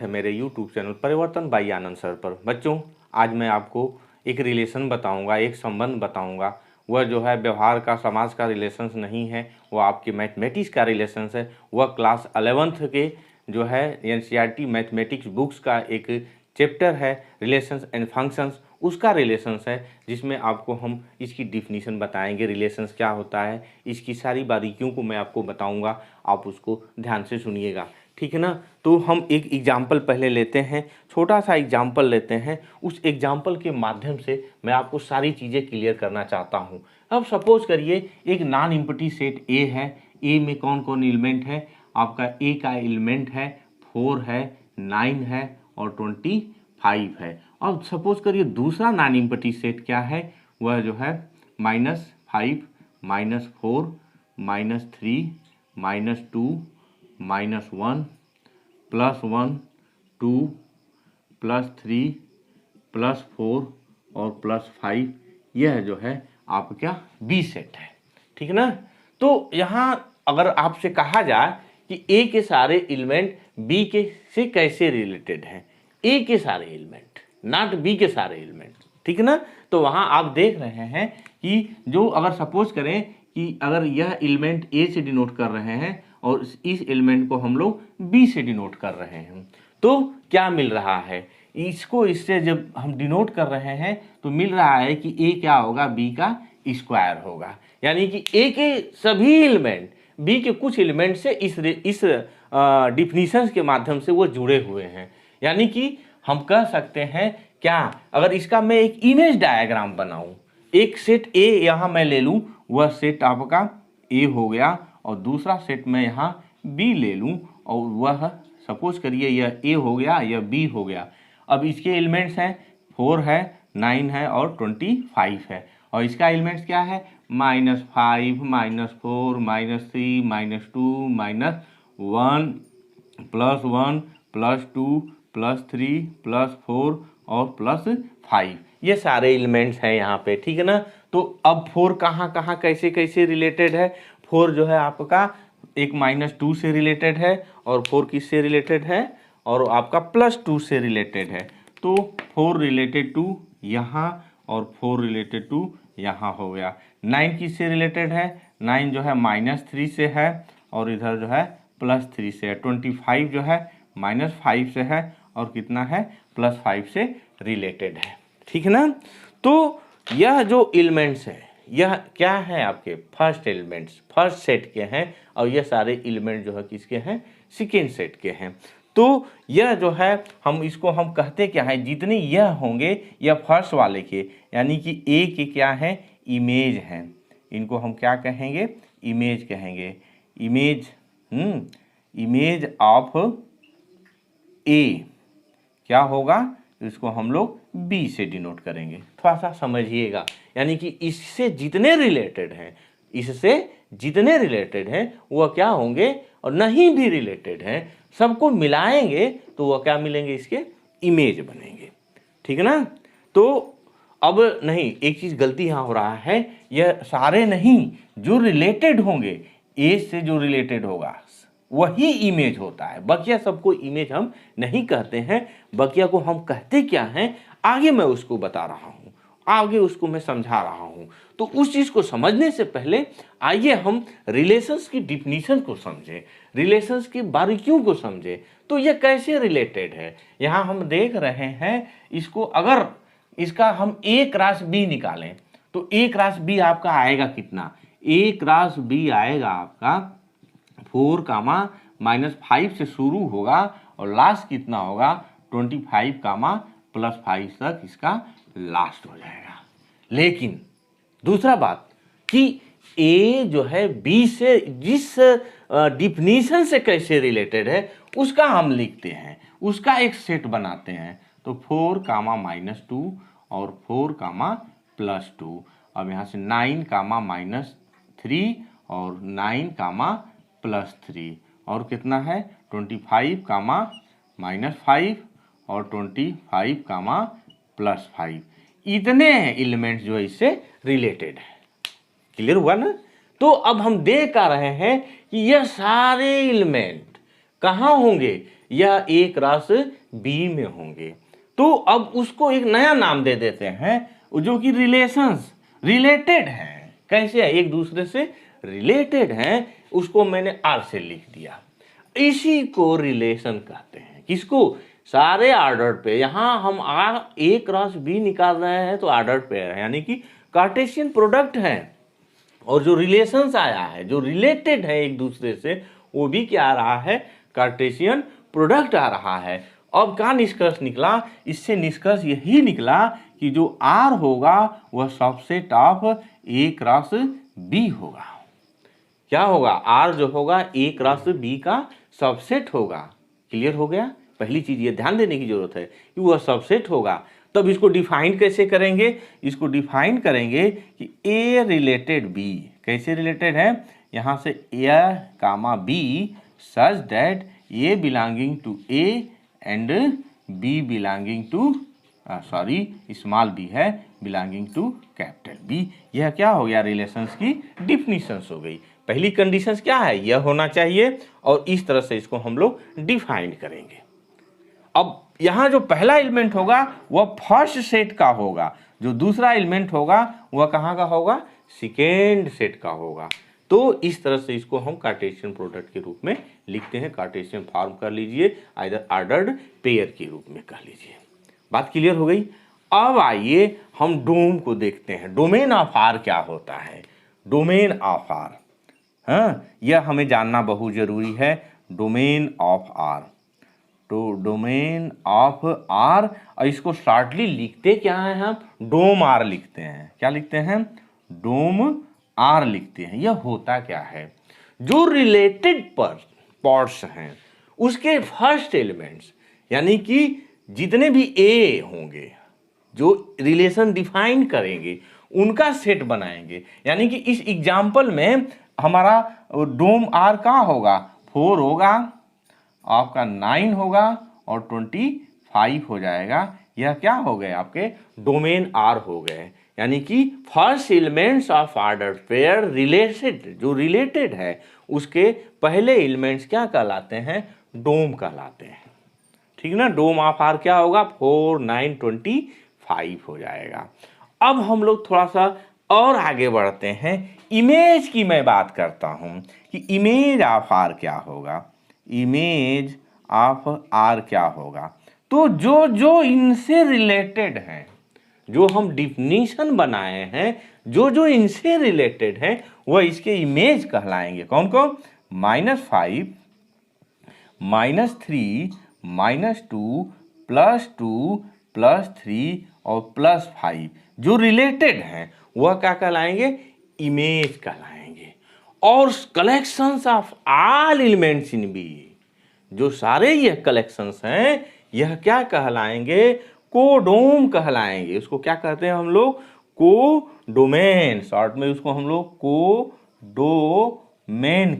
है मेरे YouTube channel परिवर्तन बाई आनंद सर पर। बच्चों, आज मैं आपको एक रिलेशन बताऊंगा, एक संबंध बताऊंगा। वह जो है व्यवहार का, समाज का रिलेशंस नहीं है, वह आपके मैथमेटिक्स का रिलेशंस है। वह क्लास 11th के जो है NCERT मैथमेटिक्स बुक्स का एक चैप्टर है रिलेशंस एंड फंक्शंस, उसका रिलेशंस है, जिसमें आपको हम इसकी डिफिनीशन बताएंगे। रिलेशंस क्या होता है, इसकी सारी बारीकियों को मैं आपको बताऊंगा, आप उसको ध्यान से सुनिएगा, ठीक है ना। तो हम एक एग्जाम्पल पहले लेते हैं, छोटा सा एग्जाम्पल लेते हैं। उस एग्जाम्पल के माध्यम से मैं आपको सारी चीज़ें क्लियर करना चाहता हूँ। अब सपोज करिए एक नॉन एम्प्टी सेट ए है। ए में कौन कौन एलिमेंट है? आपका ए का एलिमेंट है 4 है, 9 है और 25 है। अब सपोज करिए दूसरा नॉन एम्प्टी सेट क्या है? वह जो है -5, -4, -3, -2, -1, +1, 2, +3, +4 और +5, यह जो है आपका बी सेट है, ठीक है ना। तो यहाँ अगर आपसे कहा जाए कि ए के सारे एलिमेंट बी के से कैसे रिलेटेड हैं, ए के सारे एलिमेंट, नॉट बी के सारे एलिमेंट, ठीक है ना। तो वहाँ आप देख रहे हैं कि जो अगर सपोज करें कि अगर यह एलिमेंट ए से डिनोट कर रहे हैं और इस एलिमेंट को हम लोग बी से डिनोट कर रहे हैं, तो क्या मिल रहा है? इसको इससे जब हम डिनोट कर रहे हैं तो मिल रहा है कि ए क्या होगा? बी का स्क्वायर होगा। यानी कि ए के सभी एलिमेंट बी के कुछ एलिमेंट से इस डिफिनीशन के माध्यम से वो जुड़े हुए हैं। यानी कि हम कह सकते हैं क्या, अगर इसका मैं एक इमेज डायग्राम बनाऊं, एक सेट ए यहाँ मैं ले लूं, वह सेट आपका ए हो गया, और दूसरा सेट मैं यहाँ बी ले लूं और वह सपोज करिए यह ए हो गया, यह बी हो गया। अब इसके एलिमेंट्स हैं 4 है, 9 है और 25 है, और इसका एलिमेंट्स क्या है? -5, -4, -3, -2, -1, +1, +2, +3, +4 और +5, ये सारे एलिमेंट्स हैं यहाँ पे, ठीक है ना। तो अब 4 कहाँ कहाँ कैसे कैसे रिलेटेड है? 4 जो है आपका एक -2 से रिलेटेड है, और 4 किससे रिलेटेड है? और आपका +2 से रिलेटेड है। तो 4 रिलेटेड टू यहाँ और 4 रिलेटेड टू यहाँ हो गया। 9 किससे रिलेटेड है? 9 जो है -3 से है और इधर जो है +3 से है। 25 जो है -5 से है और कितना है? +5 से रिलेटेड है, ठीक है ना। तो यह जो एलिमेंट्स है, यह क्या है? आपके फर्स्ट एलिमेंट्स, फर्स्ट सेट के हैं, और यह सारे एलिमेंट जो है किसके हैं? सेकेंड सेट के हैं। तो यह जो है हम इसको हम कहते क्या है? जितने यह होंगे यह फर्स्ट वाले के, यानी कि ए के क्या है? इमेज हैं। इनको हम क्या कहेंगे? इमेज कहेंगे। इमेज इमेज ऑफ ए क्या होगा? इसको हम लोग बी से डिनोट करेंगे। थोड़ा सा समझिएगा, यानी कि इससे जितने रिलेटेड हैं, इससे जितने रिलेटेड हैं वह क्या होंगे, और नहीं भी रिलेटेड हैं सबको मिलाएंगे तो वह क्या मिलेंगे? इसके इमेज बनेंगे, ठीक है ना। तो अब नहीं, एक चीज गलती यहाँ हो रहा है, यह सारे नहीं, जो रिलेटेड होंगे ए से जो रिलेटेड होगा वही इमेज होता है। बकिया सबको इमेज हम नहीं कहते हैं, बकिया को हम कहते क्या हैं आगे मैं उसको बता रहा हूँ, आगे उसको मैं समझा रहा हूँ। तो उस चीज को समझने से पहले आइए हम रिलेशंस की डिफिनीशन को समझें, रिलेशंस की बारीकियों को समझें। तो ये कैसे रिलेटेड है? यहाँ हम देख रहे हैं इसको, अगर इसका हम A क्रॉस B निकालें तो A क्रॉस B आपका आएगा कितना? A क्रॉस B आएगा आपका 4, -5 से शुरू होगा और लास्ट कितना होगा? 25, +5 तक इसका लास्ट हो जाएगा। लेकिन दूसरा बात कि ए जो है बी से जिस डिफिनीशन से कैसे रिलेटेड है उसका हम लिखते हैं, उसका एक सेट बनाते हैं। तो 4, -2 और 4, +2। अब यहाँ से 9, -3 और 9, +3 और कितना है? 25, -5 और 25, +5। इतने एलिमेंट्स जो है इससे रिलेटेड है। क्लियर हुआ ना? तो अब हम देख आ रहे हैं कि यह सारे एलिमेंट कहाँ होंगे? या ए क्रॉस बी में होंगे। तो अब उसको एक नया नाम दे देते हैं जो कि रिलेशंस रिलेटेड हैं। कैसे है? एक दूसरे से रिलेटेड हैं, उसको मैंने आर से लिख दिया। इसी को रिलेशन कहते हैं। किसको? सारे ऑर्डर पे। यहाँ हम आर ए क्रॉस बी निकाल रहे हैं तो ऑर्डर पेयर है, यानी कि कार्टेशियन प्रोडक्ट है। और जो रिलेशंस आया है, जो रिलेटेड है एक दूसरे से, वो भी क्या आ रहा है? कार्टेशियन प्रोडक्ट आ रहा है। अब क्या निष्कर्ष निकला? इससे निष्कर्ष यही निकला कि जो आर होगा वह subset of A cross B होगा। क्या होगा? आर जो होगा ए क्रॉस बी का सबसेट होगा। क्लियर हो गया? पहली चीज ये ध्यान देने की जरूरत है कि वह सबसेट होगा। तब इसको डिफाइन कैसे करेंगे? इसको डिफाइन करेंगे कि ए रिलेटेड बी। कैसे रिलेटेड है? यहाँ से A comma B such that A belonging to A and B belonging to small B है बिलोंगिंग टू कैपिटल बी। यह क्या हो गया? रिलेशंस की डिफिनीशंस हो गई। पहली कंडीशंस क्या है? यह होना चाहिए, और इस तरह से इसको हम लोग डिफाइन करेंगे। अब यहां जो पहला एलिमेंट होगा वह फर्स्ट सेट का होगा, जो दूसरा एलिमेंट होगा वह कहां का होगा? सेकेंड सेट का होगा। तो इस तरह से इसको हम कार्टेशियन प्रोडक्ट के रूप में लिखते हैं। कार्टेशियन फॉर्म कर लीजिए, आइदर ऑर्डर्ड पेयर के रूप में कर लीजिए। बात क्लियर हो गई? अब आइए हम डोम को देखते हैं। डोमेन ऑफ आर क्या होता है? डोमेन ऑफ आर, हाँ, यह हमें जानना बहुत जरूरी है। डोमेन ऑफ आर, तो डोमेन ऑफ आर, और इसको शॉर्टली लिखते क्या है? हम डोम आर लिखते हैं। क्या लिखते हैं? डोम आर लिखते हैं। यह होता क्या है? जो रिलेटेड पार्ट्स हैं उसके फर्स्ट एलिमेंट्स, यानी कि जितने भी ए होंगे जो रिलेशन डिफाइन करेंगे उनका सेट बनाएंगे। यानी कि इस एग्जाम्पल में हमारा डोम आर कहाँ होगा? 4 होगा, आपका 9 होगा और 25 हो जाएगा। यह क्या हो गए? आपके डोमेन आर हो गए। यानी कि first elements of order pair related, जो रिलेटेड है उसके पहले एलिमेंट्स क्या कहलाते हैं? डोम कहलाते हैं। ठीक ना? डोम ऑफ आर क्या होगा? 4, 9, 25 हो जाएगा। अब हम लोग थोड़ा सा और आगे बढ़ते हैं। इमेज की मैं बात करता हूं कि इमेज ऑफ आर क्या होगा? इमेज ऑफ आर क्या होगा? तो जो जो इनसे रिलेटेड हैं, जो हम डिफिनीशन बनाए हैं, जो जो इनसे रिलेटेड हैं, वह इसके इमेज कहलाएंगे। कौन कौन? -5, -3, -2, +2, +3 और +5 जो रिलेटेड हैं वह क्या कहलाएंगे? इमेज कहलाएंगे। और collections of all elements in B, जो सारे यह कलेक्शंस हैं यह क्या कहलाएंगे? कोडोम कहलाएंगे। उसको क्या कहते हैं हम लोग? कोडोमेन। शॉर्ट में उसको हम लोग कोडोमेन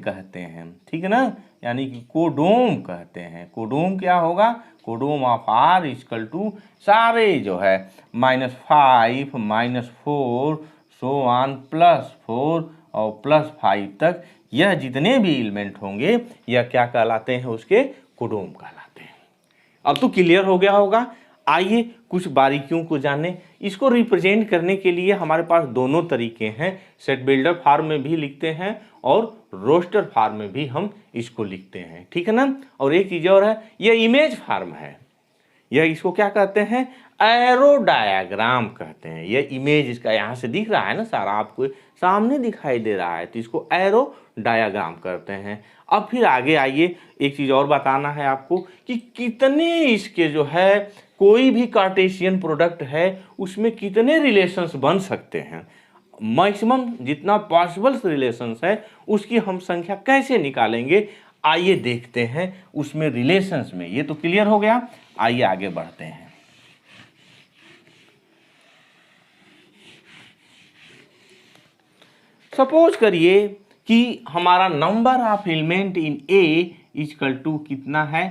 कहते हैं। ठीक है ना? यानी कि कोडोम कहते हैं। कोडोम क्या होगा? कोडोम ऑफ आर इक्वल टू सारे जो है -5, -4 सो ऑन +4 और +5 तक, यह जितने भी एलिमेंट होंगे यह क्या कहलाते हैं? उसके कोडोम कहलाते हैं। अब तो क्लियर हो गया होगा। आइए कुछ बारीकियों को जानें। इसको रिप्रेजेंट करने के लिए हमारे पास दोनों तरीके हैं। सेट बिल्डर फॉर्म में भी लिखते हैं और रोस्टर फॉर्म में भी हम इसको लिखते हैं। ठीक है ना? और एक चीज और है, यह इमेज फॉर्म है। यह इसको क्या कहते हैं? एरो डायग्राम कहते हैं। यह इमेज इसका यहाँ से दिख रहा है ना, सारा आपको सामने दिखाई दे रहा है, तो इसको एरो डायग्राम करते हैं। अब फिर आगे आइए, एक चीज और बताना है आपको कि कितने इसके जो है कोई भी कार्टेशियन प्रोडक्ट है उसमें कितने रिलेशंस बन सकते हैं। मैक्सिमम जितना पॉसिबल रिलेशंस है उसकी हम संख्या कैसे निकालेंगे, आइए देखते हैं उसमें रिलेशंस में। ये तो क्लियर हो गया। आइए आगे बढ़ते हैं। सपोज करिए कि हमारा number of element in A equal to कितना है?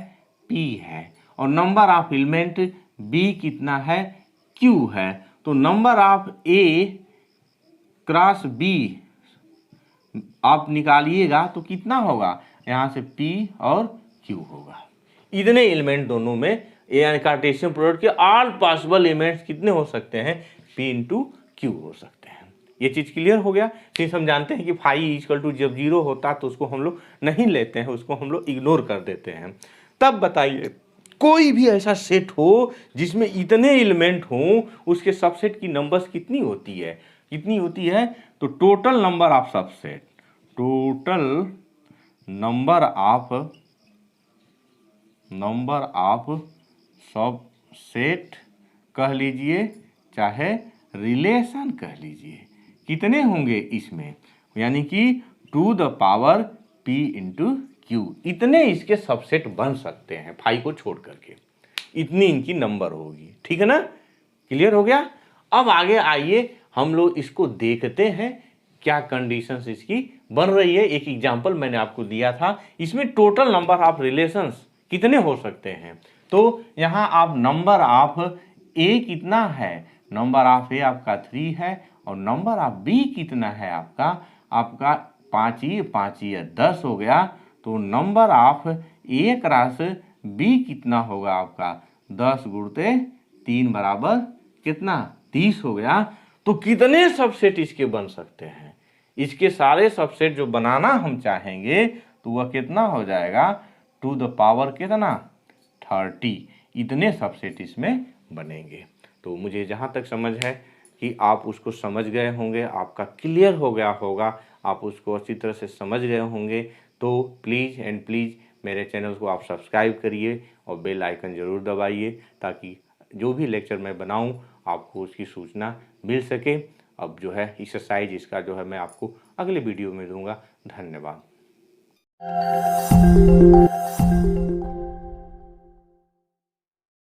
P है, और नंबर ऑफ एलिमेंट B कितना है? Q है। तो number of A cross B आप निकालिएगा तो कितना होगा? यहाँ से P और Q होगा। इतने एलिमेंट दोनों में, यानी कार्टेशियन प्रोडक्ट के ऑल पॉसिबल एलिमेंट्स कितने हो सकते हैं, P इंटू क्यू हो सकते हैं। ये चीज़ क्लियर हो गया। सिंस हम जानते हैं कि फाई इक्वल टू जब 0 होता तो उसको हम लोग नहीं लेते हैं, उसको हम लोग इग्नोर कर देते हैं। तब बताइए कोई भी ऐसा सेट हो जिसमें इतने एलिमेंट हों, उसके सबसेट की नंबर्स कितनी होती है, कितनी होती है, तो total number of subset, total number of subset कह लीजिए चाहे रिलेशन कह लीजिए, कितने होंगे इसमें, यानी कि two the power P into Q, इतने इसके सबसेट बन सकते हैं फाइव को छोड़ करके, इतनी इनकी नंबर होगी। ठीक है ना, क्लियर हो गया। अब आगे आइए हम लोग इसको देखते हैं क्या कंडीशंस इसकी बन रही है। एक एग्जांपल मैंने आपको दिया था, इसमें टोटल नंबर ऑफ रिलेशंस कितने हो सकते हैं। तो यहाँ आप नंबर ऑफ ए कितना है, नंबर ऑफ ए आपका 3 है, और नंबर ऑफ बी कितना है आपका 5 ही 10 हो गया। तो number of A cross B कितना होगा आपका 10 गुणते 3 बराबर कितना 30 हो गया। तो कितने सबसेट इसके बन सकते हैं, इसके सारे सबसेट जो बनाना हम चाहेंगे तो वह कितना हो जाएगा, टू द पावर कितना 30, इतने सबसेट इसमें बनेंगे। तो मुझे जहाँ तक समझ है कि आप उसको समझ गए होंगे, आपका क्लियर हो गया होगा, आप उसको अच्छी तरह से समझ गए होंगे। तो प्लीज़ एंड प्लीज़ मेरे चैनल को आप सब्सक्राइब करिए और बेल आइकन ज़रूर दबाइए, ताकि जो भी लेक्चर मैं बनाऊं आपको उसकी सूचना मिल सके। अब जो है एक्सरसाइज इसका जो है मैं आपको अगले वीडियो में दूंगा। धन्यवाद।